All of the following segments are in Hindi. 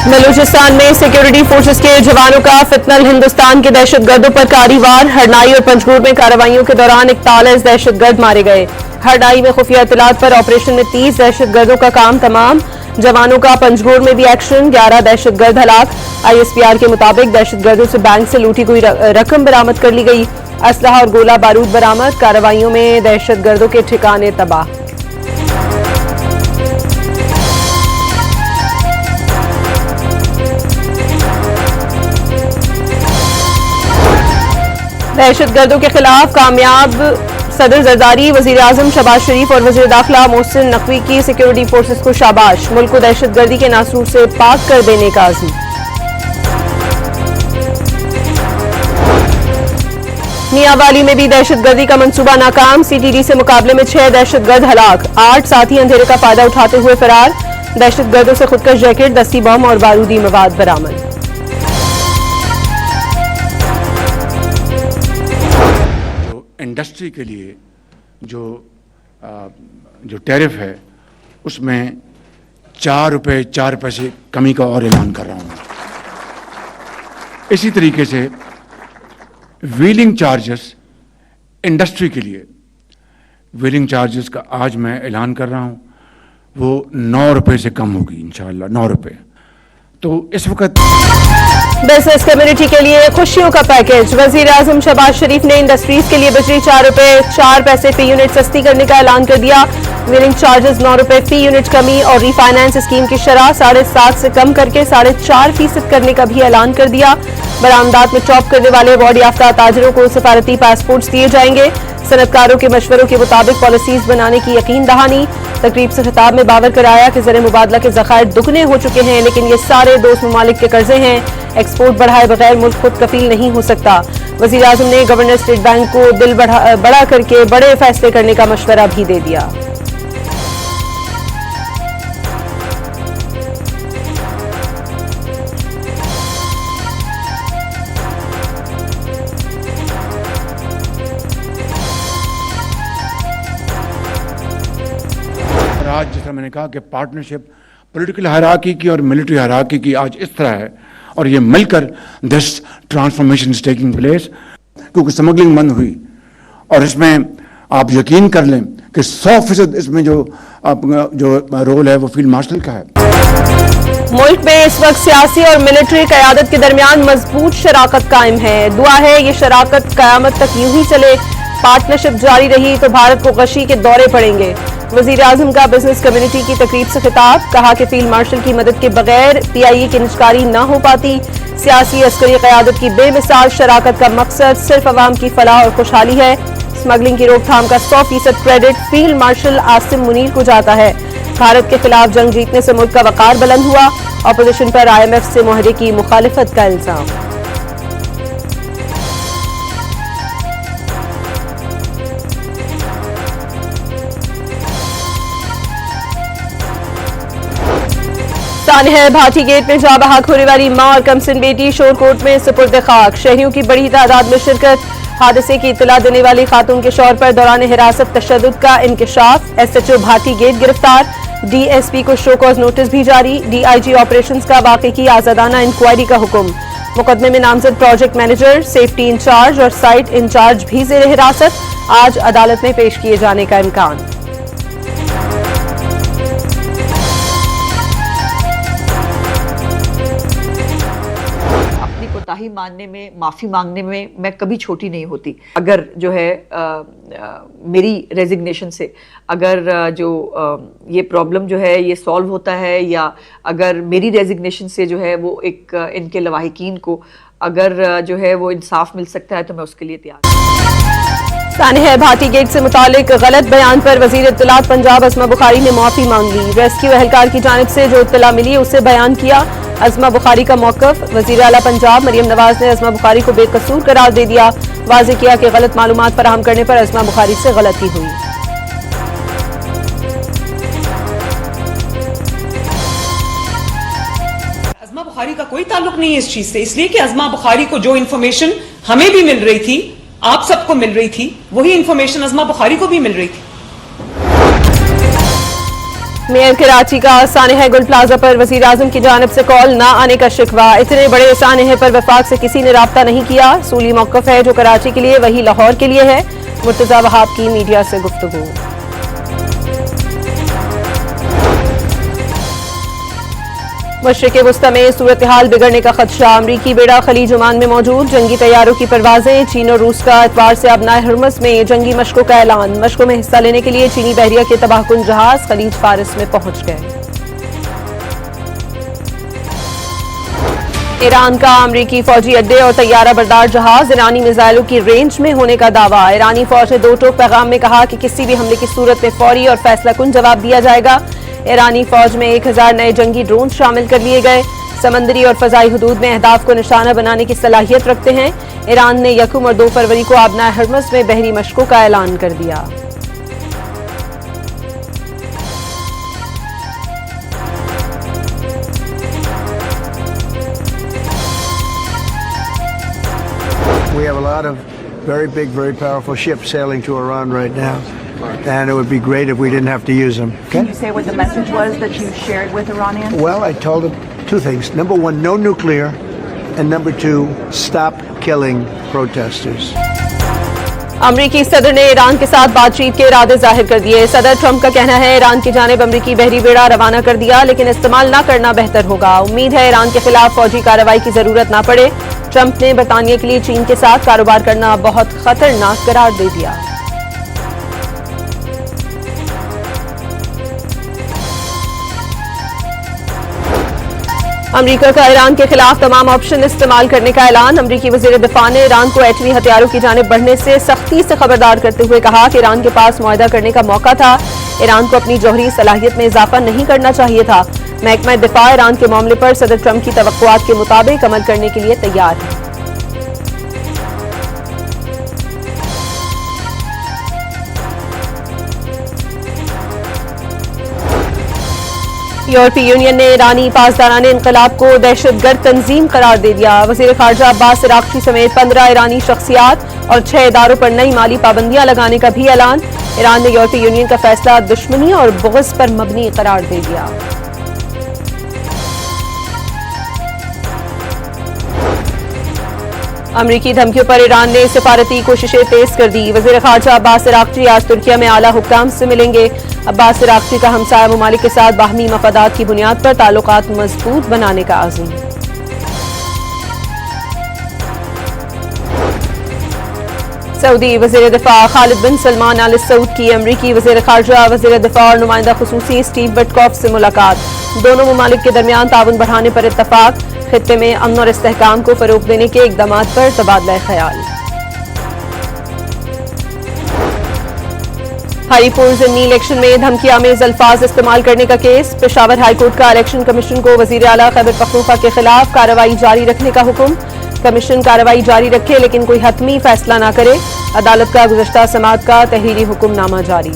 बलूचिस्तान में सिक्योरिटी फोर्सेस के जवानों का फितनल हिंदुस्तान के दहशतगर्दों पर कारी-वार। हरनाई और पंजगुर में कार्रवाइयों के दौरान 41 दहशतगर्द मारे गए। हरनाई में खुफिया इत्तलात पर ऑपरेशन में 30 दहशतगर्दों का काम तमाम। जवानों का पंजगुर में भी एक्शन, 11 दहशतगर्द हलाक। ISPR के मुताबिक दहशतगर्दों से बैंक से लूटी हुई रकम बरामद कर ली गई। असलहा और गोला बारूद बरामद। कार्रवाइयों में दहशतगर्दों के ठिकाने तबाह। दहशतगर्दों के खिलाफ कामयाब। सदर जरदारी, वजीर आजम शहबाज शरीफ और वजीर दाखिला मोहसिन नकवी की सिक्योरिटी फोर्सेस को शाबाश। मुल्क को दहशतगर्दी के नासूर से पाक कर देने का अज़्म। मियांवाली में भी दहशतगर्दी का मंसूबा नाकाम। CTD से मुकाबले में 6 दहशतगर्द हलाक। 8 साथी अंधेरे का फायदा उठाते हुए फरार। दहशतगर्दों से खुदकश जैकेट, दस्ती बम और बारूदी मवाद बरामद। इंडस्ट्री के लिए जो टैरिफ है उसमें 4 रुपये 4 पैसे कमी का और ऐलान कर रहा हूँ। इसी तरीके से व्हीलिंग चार्जेस इंडस्ट्री के लिए, व्हीलिंग चार्जेस का आज मैं ऐलान कर रहा हूँ, वो 9 रुपये से कम होगी इंशाअल्लाह, 9 रुपये। तो इस वक्त बिजनेस कम्युनिटी के लिए खुशियों का पैकेज। वजीर आजम शहबाज शरीफ ने इंडस्ट्रीज के लिए बिजली 4 रुपये 4 पैसे फी यूनिट सस्ती करने का ऐलान कर दिया। व्हीलिंग चार्जेस 9 रुपये फी यूनिट कमी और रीफाइनेंस स्कीम की शरह 7.5% से कम करके 4.5% करने का भी ऐलान कर दिया। बरामदात में चॉप करने वाले अवार्ड याफ्ता ताजरों को सफारती पासपोर्ट्स दिए जाएंगे। सनतकारों के मशवरों के मुताबिक पॉलिसीज बनाने की यकीन दहानी। तकरीब से खिताब में बावर कराया कि ज़र मुबादला के ज़खायर दुगने हो चुके हैं, लेकिन ये सारे दोस्त ममालिक के कर्जे हैं। एक्सपोर्ट बढ़ाए बगैर मुल्क खुद कफील नहीं हो सकता। वज़ीर आज़म ने गवर्नर स्टेट बैंक को दिल बड़ा करके बड़े फैसले करने का मशवरा भी दे दिया। आज जैसा मैंने कहा कि पार्टनरशिप पॉलिटिकल हायरार्की की और मिलिट्री हायरार्की की आज इस तरह है, और ये मिलकर this transformation is taking place, क्योंकि स्मगलिंग बंद हुई। और इसमें आप यकीन कर लें कि 100% इसमें जो रोल है वो फील्ड मार्शल का है। मुल्क में इस वक्त सियासी और मिलिट्री क़यादत के दरमियान मजबूत शराकत कायम है। दुआ है ये शराकत क़यामत तक यूं ही चले। पार्टनरशिप जारी रही तो भारत को गशी के दौरे पड़ेंगे। वजीर आजम का बिजनेस कम्युनिटी की तकरीब से खिताब। कहा कि फील्ड मार्शल की मदद के बगैर PIA की निजकारी न हो पाती। सियासी अस्करी क़यादत की बेमिसाल शराकत का मकसद सिर्फ अवाम की फलाह और खुशहाली है। स्मगलिंग की रोकथाम का 100% credit field marshal Asim Munir को जाता है। भारत के खिलाफ जंग जीतने से मुल्क का वकार बुलंद हुआ। अपोजिशन पर IMF से मुहर्रिक की मुखालिफत का इल्जाम। सानह भाटी गेट में जा बहाक होने वाली मां और कमसिन बेटी शोरकोट में सुपुर्द खाक। शहरियों की बड़ी तादाद में शिरकत। हादसे की इत्तला देने वाली खातून के शौहर पर दौरान हिरासत तशद्दुद का इंकिशाफ। SHO भाटी गेट गिरफ्तार। DSP को शो कॉज नोटिस भी जारी। DIG ऑपरेशंस का वाकई की आजादाना इंक्वायरी का हुक्म। मुकदमे में नामजद प्रोजेक्ट मैनेजर, सेफ्टी इंचार्ज और साइट इंचार्ज भी जेर हिरासत। आज अदालत में पेश किए जाने का इम्कान। कोताही मानने में, माफ़ी मांगने में मैं कभी छोटी नहीं होती। अगर जो है मेरी रेजिग्नेशन से अगर ये प्रॉब्लम जो है ये सॉल्व होता है, या अगर मेरी रेजिग्नेशन से जो है वो एक इनके लवाहिकीन को अगर जो है वो इंसाफ मिल सकता है, तो मैं उसके लिए तैयार। सानह भाटी गेट से मुतालिक गलत बयान पर वजीर इत्तलात पंजाब अज़मा बुखारी ने माफी मांग ली। रेस्क्यू एहलकार की जानिब से जो इत्तला मिली उसे बयान किया। अज़मा बुखारी का मौक़िफ़। वज़ीर आला पंजाब मरियम नवाज ने अज़मा बुखारी को बेकसूर करार दे दिया। वाज़ेह किया कि गलत मालूमात फराहम करने पर अज़मा बुखारी से गलती हुई। अज़मा बुखारी का कोई ताल्लुक नहीं है इस चीज से, इसलिए कि अज़मा बुखारी को जो इन्फॉर्मेशन हमें भी मिल रही थी, आप सबको मिल रही थी, वही इन्फॉर्मेशन अज़मा बुखारी को भी मिल रही थी। मेयर कराची का सानेहा गुल प्लाजा पर वजीर आजम की जानिब से कॉल ना आने का शिकवा। इतने बड़े सानेहे पर वफाक से किसी ने राब्ता नहीं किया। सूली मौक़िफ़ है जो कराची के लिए वही लाहौर के लिए है। मुर्तजा वहाब की मीडिया से गुफ्तगू। मशरिक़ वुस्ता में सूरत हाल बिगड़ने का खदशा। अमरीकी बेड़ा खलीज ओमान में मौजूद। जंगी तैयारों की परवाजें। चीन और रूस का एतवार से अबनाए हरमस में जंगी मशकों का ऐलान। मशकों में हिस्सा लेने के लिए चीनी बहरिया के तबाहकुन जहाज खलीज फारिस में पहुंच गए। ईरान का अमरीकी फौजी अड्डे और तैयारा बरदार जहाज ईरानी मिसाइलों की रेंज में होने का दावा। ईरानी फौज ने दो टोक पैगाम में कहा कि किसी भी हमले की सूरत में फौरी और फैसला कुन जवाब दिया जाएगा। ईरानी फौज में 1000 नए जंगी ड्रोन शामिल कर लिए गए। समंदरी और फजाई हुदूद में अहदाफ को निशाना बनाने की सलाहियत रखते हैं। ईरान ने 1 और 2 फरवरी को आबनाए हरमस में बहरी मशकों का ऐलान कर दिया। We have a lot of very big, very powerful ships sailing to Iran right now. And it would be great if we didn't have to use them. Can you say what the message was that you shared with Iranians? Well, I told them 2 things. Number 1, no nuclear. And number 2, stop killing protesters. अमरीकी सदर ने ईरान के साथ बातचीत के इरादे जाहिर कर दिए। सदर ट्रंप का कहना है ईरान की जानिब अमरीकी बहरी बेड़ा रवाना कर दिया, लेकिन इस्तेमाल न करना बेहतर होगा। उम्मीद है ईरान के खिलाफ फौजी कार्रवाई की जरूरत न पड़े। ट्रंप ने बरतानिया के लिए चीन के साथ कारोबार करना बहुत खतरनाक करार दे दिया। अमरीका का ईरान के खिलाफ तमाम ऑप्शन इस्तेमाल करने का ऐलान। अमरीकी वजीर दिफा ने ईरान को एटमी हथियारों की जानिब बढ़ने से सख्ती से खबरदार करते हुए कहा कि ईरान के पास मुआहदा करने का मौका था। ईरान को अपनी जौहरी सलाहियत में इजाफा नहीं करना चाहिए था। महकमा दिफा ईरान के मामले पर सदर ट्रंप की तवक्कुआत के मुताबिक अमल करने के लिए तैयार है। यूरोपीय यूनियन ने ईरानी पासदारान इनकलाब को दहशतगर्द तंजीम करार दे दिया। वजीर खारजा अब्बास अराक्ची समेत 15 ईरानी शख्सियात और 6 इदारों पर नई माली पाबंदियां लगाने का भी ऐलान। ईरान ने यूरोपीय यूनियन का फैसला दुश्मनी और बुग़्ज़ पर मबनी करार दे दिया। अमरीकी धमकियों पर ईरान ने सिफारती कोशिशें तेज कर दी। वजीर खारजा अब्बास अराक्ची आज तुर्किया में आला हुक्काम से मिलेंगे। अब्बास अराक्ची का हमसाया ममालिक के साथ बाहमी मफादात की बुनियाद पर ताल्लुकात मजबूत बनाने का आज़म। सऊदी वजीर दिफा खालिद बिन सलमान आल सऊद की अमरीकी वजीर खारजा, वजीर दिफा और नुमाइंदा खुसूसी स्टीव विटकॉफ से मुलाकात। दोनों ममालिक के दरमियान ताउन बढ़ाने पर इत्तफाक। खित्ते में अमन और इस्तेहकाम को फरोग देने के इक़दामात पर तबादला ख्याल। हरीपुर ज़िमनी इलेक्शन में धमकियामेज़ अल्फाज इस्तेमाल करने का केस। पेशावर हाईकोर्ट का इलेक्शन कमीशन को वज़ीर आला खैबर पख्तूनख्वा के खिलाफ कार्रवाई जारी रखने का हुक्म। कमीशन कार्रवाई जारी रखे लेकिन कोई हतमी फैसला न करे। अदालत का गुज़श्ता समाअत का तहरीरी हुक्मनामा जारी।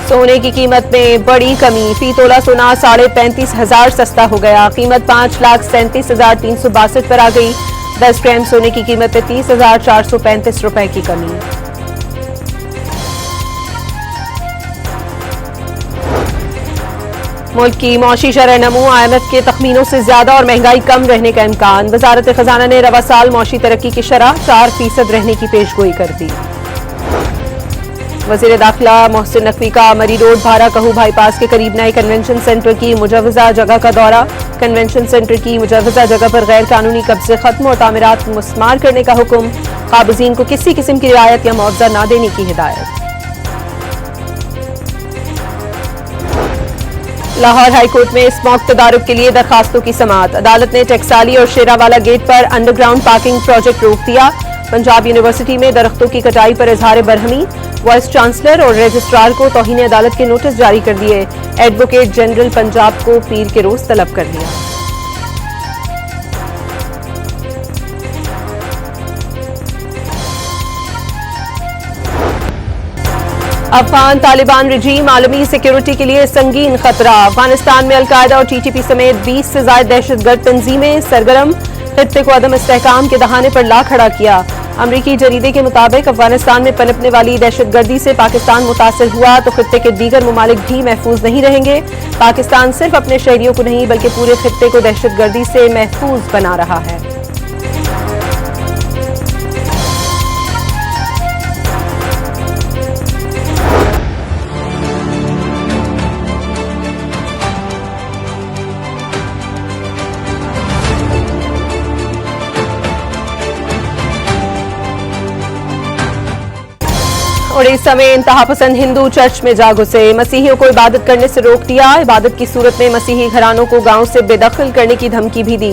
सोने की कीमत में बड़ी कमी। फी तोला सोना 35,500 सस्ता हो गया। कीमत 5,37,362 पर आ गई। 10 ग्राम सोने की कीमत में 30,435 रुपए की कमी। मुल्क की मौशी शरह नमू IMF के तखमीनों से ज्यादा और महंगाई कम रहने का इम्कान। वजारत खजाना ने रवा साल मौशी तरक्की की शरह 4% रहने की पेशगोई कर दी। वजीर दाखिला मोहसिन नकवी का मरी रोड भारा कहू बाईपास के करीब नए कन्वेंशन सेंटर की मुजवजा जगह का दौरा। कन्वेंशन सेंटर की मुजवजा जगह पर गैर कानूनी कब्जे खत्म और तामीरात मुस्मार करने का हुक्म। काबिजीन को किसी किस्म की रियायत या मुआवजा न देने की हिदायत। लाहौर हाईकोर्ट में स्मॉग तदारुक के लिए दरखास्तों की समाअत। अदालत ने टकसाली और शेरावाला गेट पर अंडरग्राउंड पार्किंग प्रोजेक्ट रोक दिया। पंजाब यूनिवर्सिटी में दरख्तों की कटाई पर इजहार बरहमी। वाइस चांसलर और रजिस्ट्रार को तौहीन अदालत के नोटिस जारी कर दिए। एडवोकेट जनरल पंजाब को पीर के रोज तलब कर दिया। अफगान तालिबान रजीम आलमी सिक्योरिटी के लिए संगीन खतरा। अफगानिस्तान में अलकायदा और TTP समेत 20 से ज्यादा दहशतगर्द तंजीमें सरगर्म। खित्ते को अदम इस्तेहकाम के दहाने पर ला खड़ा किया। अमरीकी जरीदे के मुताबिक अफगानिस्तान में पनपने वाली दहशतगर्दी से पाकिस्तान मुतासर हुआ तो खित्ते के दीगर ममालिक भी महफूज नहीं रहेंगे। पाकिस्तान सिर्फ अपने शहरियों को नहीं बल्कि पूरे खित्ते को दहशतगर्दी से महफूज बना रहा है। उड़ीसा में इंतहा पसंद हिंदू चर्च में जा घुसे, मसीहियों को इबादत करने से रोक दिया। इबादत की सूरत में मसीही घरानों को गांव से बेदखल करने की धमकी भी दी।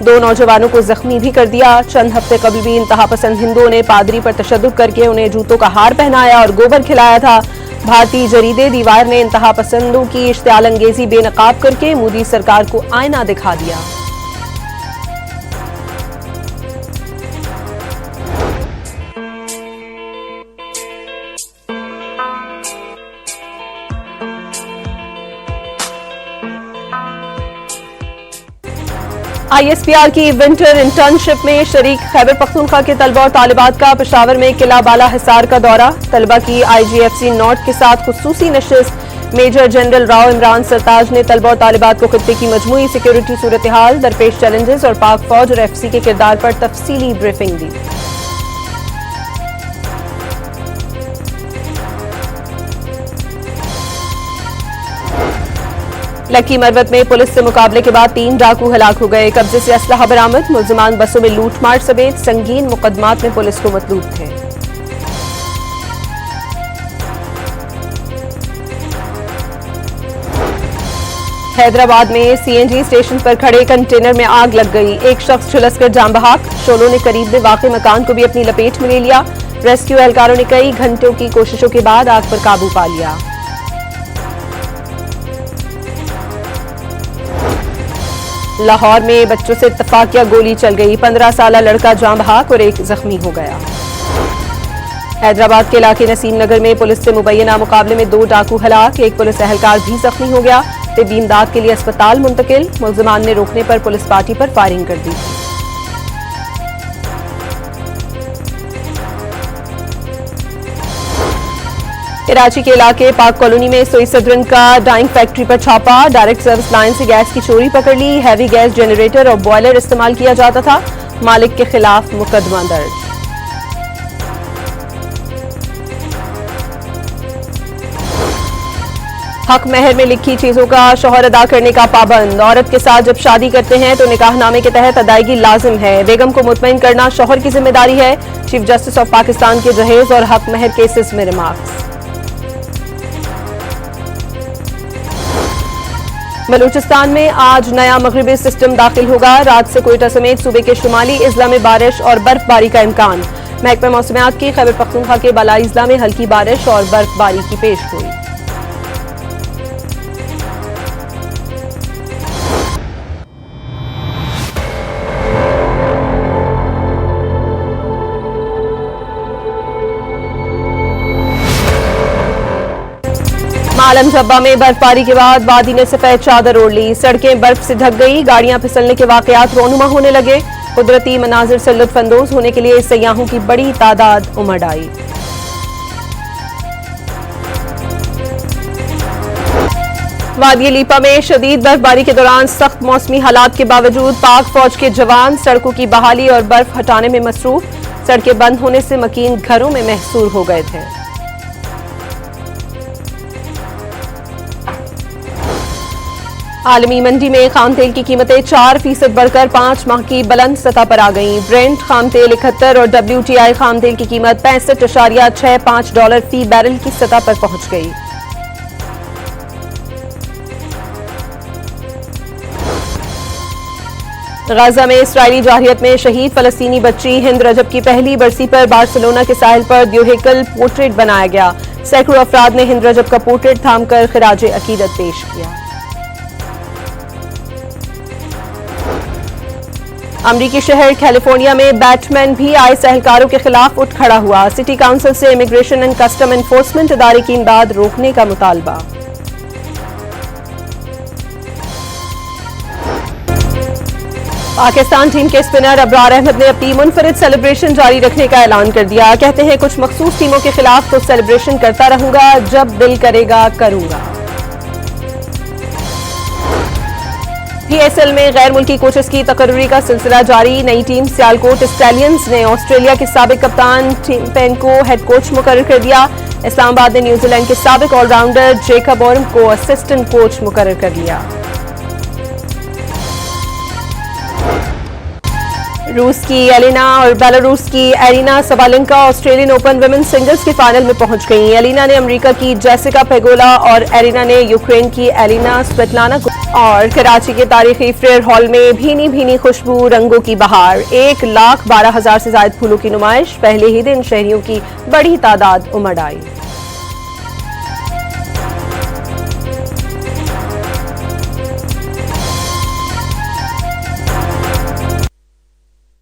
2 नौजवानों को जख्मी भी कर दिया। चंद हफ्ते कबल भी इंतहा पसंद हिंदुओं ने पादरी पर तशद्दुद करके उन्हें जूतों का हार पहनाया और गोबर खिलाया था। भारतीय जरीदे दीवार ने इंतहा पसंदों की इश्तियाल अंगेजी बेनकाब करके मोदी सरकार को आईना दिखा दिया। ISPR की विंटर इंटर्नशिप में शरीक खैबर पख्तूनख्वा के तलबा और तालिबात का पेशावर में किला बाला हिसार का दौरा। तलबा की IGFC नॉर्थ के साथ खुसूसी नशिस्त। मेजर जनरल राव इमरान सरताज ने तलबा और तालिबात को खित्ते की मजमूई सिक्योरिटी सूरत हाल, दरपेश चैलेंजेस और पाक फौज और FC के किरदार पर तफसीली ब्रीफिंग दी। लकी मरवत में पुलिस से मुकाबले के बाद 3 डाकू हलाक हो गए। कब्जे से असलहा बरामद। मुलजिमान बसों में लूटमार समेत संगीन मुकदमात में पुलिस को मतलूब थे। हैदराबाद में CNG स्टेशन पर खड़े कंटेनर में आग लग गई। एक शख्स झुलसकर जान बहक। शोलों ने करीब में वाक़े मकान को भी अपनी लपेट में ले लिया। रेस्क्यू एहलकारों ने कई घंटों की कोशिशों के बाद आग पर काबू पा लिया। लाहौर में बच्चों से इत्तफाकिया गोली चल गई। 15 साला लड़का जान बहक और एक जख्मी हो गया। हैदराबाद के इलाके नसीम नगर में पुलिस से मुबैना मुकाबले में 2 डाकू हलाक। एक पुलिस एहलकार भी जख्मी हो गया। तिब्बी इमदाद के लिए अस्पताल मुंतकिल। मुलजिमान ने रोकने पर पुलिस पार्टी पर फायरिंग कर दी। कराची के इलाके पाक कॉलोनी में सोई सदरन का डाइंग फैक्ट्री पर छापा। डायरेक्ट सर्विस लाइन से गैस की चोरी पकड़ ली। हैवी गैस जनरेटर और बॉयलर इस्तेमाल किया जाता था। मालिक के खिलाफ मुकदमा दर्ज। हक महर में लिखी चीजों का शौहर अदा करने का पाबंद। औरत के साथ जब शादी करते हैं तो निकाहनामे के तहत अदायगी लाजिम है। बेगम को मुतमईन करना शौहर की जिम्मेदारी है। चीफ जस्टिस ऑफ पाकिस्तान के जहेज और हक महर केसेस में रिमार्क्स। बलूचिस्तान में आज नया मगरिबी सिस्टम दाखिल होगा। रात से कोयटा समेत सूबे के शुमाली इजला में बारिश और बर्फबारी का इम्कान। महकमा मौसमियात की खैबर पख्तूनख्वा के बालाई इजला में हल्की बारिश और बर्फबारी की पेशगोई। आलम जब्बा में बर्फबारी के बाद वादी ने सफेद चादर ओढ़ ली। सड़कें बर्फ से ढक गई। गाड़ियां फिसलने के वाकयात रोनुमा होने लगे। कुदरती मनाजिर से लुत्फानंदोज होने के लिए सयाहों की बड़ी तादाद उमड़ आई। वादी लीपा में शदीद बर्फबारी के दौरान सख्त मौसमी हालात के बावजूद पाक फौज के जवान सड़कों की बहाली और बर्फ हटाने में मसरूफ। सड़कें बंद होने से मकीन घरों में महसूर हो गए थे। आलमी मंडी में खाम तेल की कीमतें 4% बढ़कर 5 माह की बुलंद सतह पर आ गईं। ब्रेंट खाम तेल 71 और WTI खाम तेल की कीमत $65.65 फी बैरल की सतह पर पहुंच गई। गाजा में इस्राएली जारहियत में शहीद फलस्तीनी बच्ची हिंद रजब की पहली बरसी पर बार्सिलोना के साहिल पर द्योहेकल पोर्ट्रेट बनाया गया। सैकड़ों अफराद ने हिंद रजब का पोर्ट्रेट थामकर खिराजे अकीदत पेश किया। अमरीकी शहर कैलिफोर्निया में बैटमैन भी आईएस एहलकारों के खिलाफ उठ खड़ा हुआ। सिटी काउंसिल से इमिग्रेशन एंड कस्टम एनफोर्समेंट इदारे की इमदाद रोकने का मुतालबा। पाकिस्तान टीम के स्पिनर अबरार अहमद ने अपनी मुनफरिद सेलिब्रेशन जारी रखने का ऐलान कर दिया। कहते हैं कुछ मखसूस टीमों के खिलाफ तो सेलिब्रेशन करता रहूंगा, जब दिल करेगा करूंगा। PSL में गैर मुल्की कोचेस की तकर्री का सिलसिला जारी। नई टीम सियालकोट स्टैलियंस ने ऑस्ट्रेलिया के साबिक कप्तान टिम पेन को हेड कोच मुकर्रर कर दिया। इस्लामाबाद ने न्यूजीलैंड के साबिक ऑलराउंडर जेकब ऑर्म को असिस्टेंट कोच मुकर्रर कर लिया। रूस की एलिना और बेलारूस की arena Sabalenka Australian open women singles के फाइनल में पहुंच गईं। एलिना ने अमेरिका की जेसिका पेगोला और एरिना ने यूक्रेन की एलिना स्वेटलाना को। और कराची के तारीखी फ्रेयर हॉल में भीनी भीनी खुशबू, रंगों की बहार, 1,12,000 से ज्यादा फूलों की नुमाइश। पहले ही दिन शहरियों की बड़ी तादाद उमड़ आई।